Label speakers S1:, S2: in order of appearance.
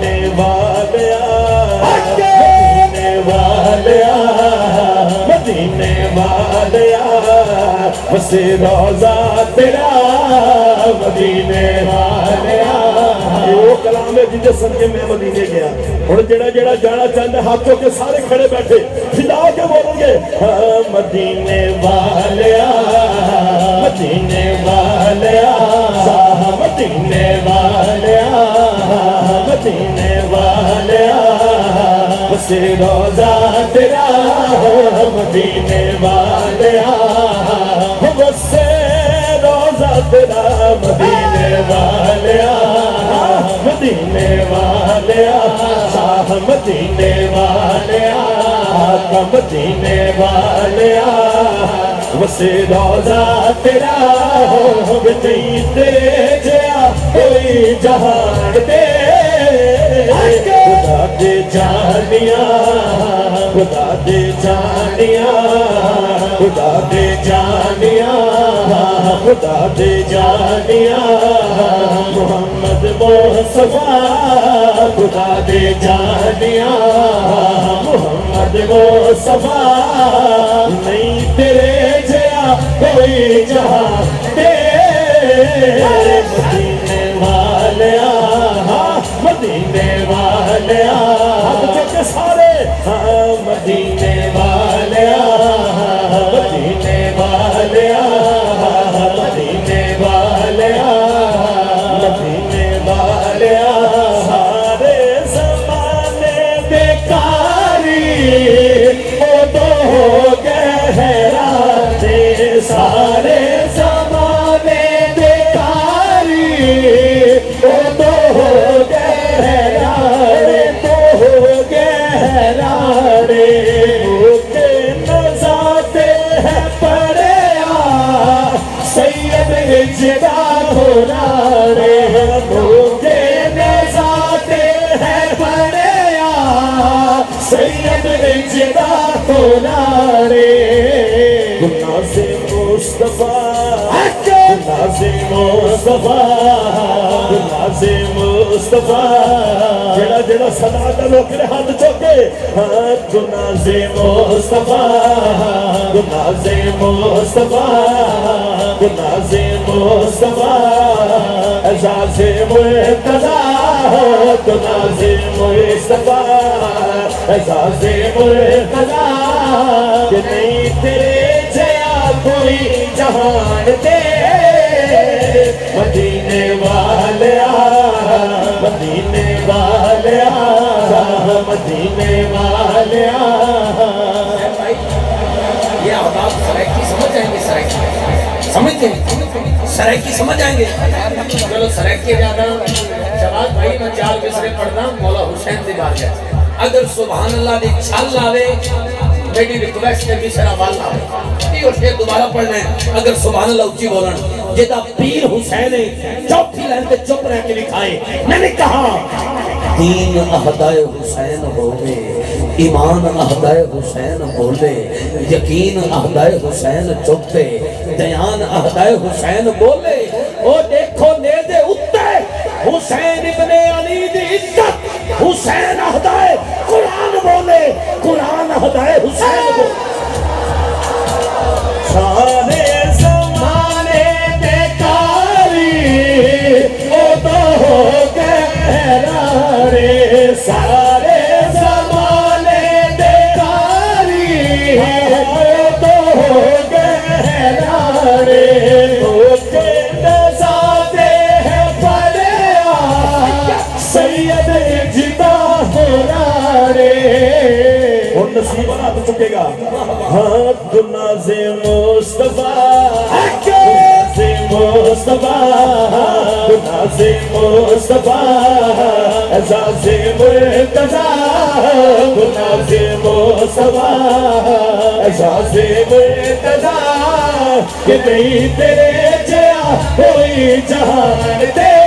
S1: مدینے والیا مدینے والیا مدینے والیا وسے روزہ تیرا مدینے والیا وہ کلام ہے جنہیں سن کے میں مدینے گیا اور جڑا جڑا جانا چاہتا ہے ہاتھوں کے سارے کھڑے بیٹھے کھلا کے بولیں گے مدینے والیا مدینے والیا مدینے والیا مدینے والیا وسے روزہ تیرا مدینے والیا وسے روزہ تیرا مدینے والیا مدینے والیا شاہ مدینے والیا آقا مدینے والیا وسے روزہ تیرا نہیں تیرے جیا کوئی جہان دے خدا دے جانیاں خدا دے جانیاں خدا دے جانیاں خدا دے جانیاں محمد مصطفیٰ خدا دے جانیاں محمد مصطفیٰ نہیں تیرے جیا کوئی جہاں دے مدینے والیا مدینے والیا کے سارے مدینے والیا مدینے والیا مدینے والیا مدینے والیا سارے زمانے بیکاری وہ تو ہو گئے حیران سارے زمانے بیکاری وہ تو ہو گئے حیران تو ہو گئے حیران کے نظاتے ہیں پڑیا سید اجدا گھوڑاڑے کے نظاتے ہیں پڑیا سید اجدا گھوڑاڑے ناظم مصطفیٰ ناظم مصطفیٰ ناظم مصطفیٰ جڑا جڑا صدا دا لوکرے ہاتھ چوکے تو ناظم مصطفیٰ تو ناظم مصطفیٰ تو ناظم مصطفیٰ اعزاز مرتضی تو ناظم مصطفیٰ اعزاز مرتضی کہ نہیں تیرے جیا کوئی جہان دے مدینے والیا مدینے والیا مدینے والیا
S2: یہ آداب سرائکی سمجھ جائیں گے سرائکی سمجھتے ہیں سرائکی سمجھ جائیں گے چلو سرائکی زیادہ شباد بھائی میں 4 مصرے پڑھنا مولا حسین سے بات جائے اگر سبحان اللہ دی چھال لاوے میری ریکویسٹ ہے مصرہ والا یہ اور شیئر دوبارہ پڑھنا ہے اگر سبحان اللہ اچھی بولنا جیدہ پیر حسین چوتھی لائن پہ چپ رہ کے لکھائیں میں نے کہا دین اہدائے حسین ہوئے ایمان اہدائے حسین بولے یقین اہدائے حسین چپتے دیان اہدائے حسین بولے او دیکھو نیدے اتے حسین ابن علی دی عزت حسین اہدائے قرآن بولے قرآن اہدائے حسین بولے
S1: سارے زمانے بیکاری وہ تو ہو گئے حیران سارے زمانے بیکاری وہ تو ہو گئے حیران وہ کے نظاتے ہیں پڑیا سید اجدا گھوڑاڑے اور نصیب والا تو چکے گا ہاں ناظم مصطفیٰ ناظم مصطفیٰ ناظم مصطفیٰ اعزاز مرتضی ناظم مصطفیٰ اعزاز مرتضی کہ نہیں تیرے جیا کوئی جہان دے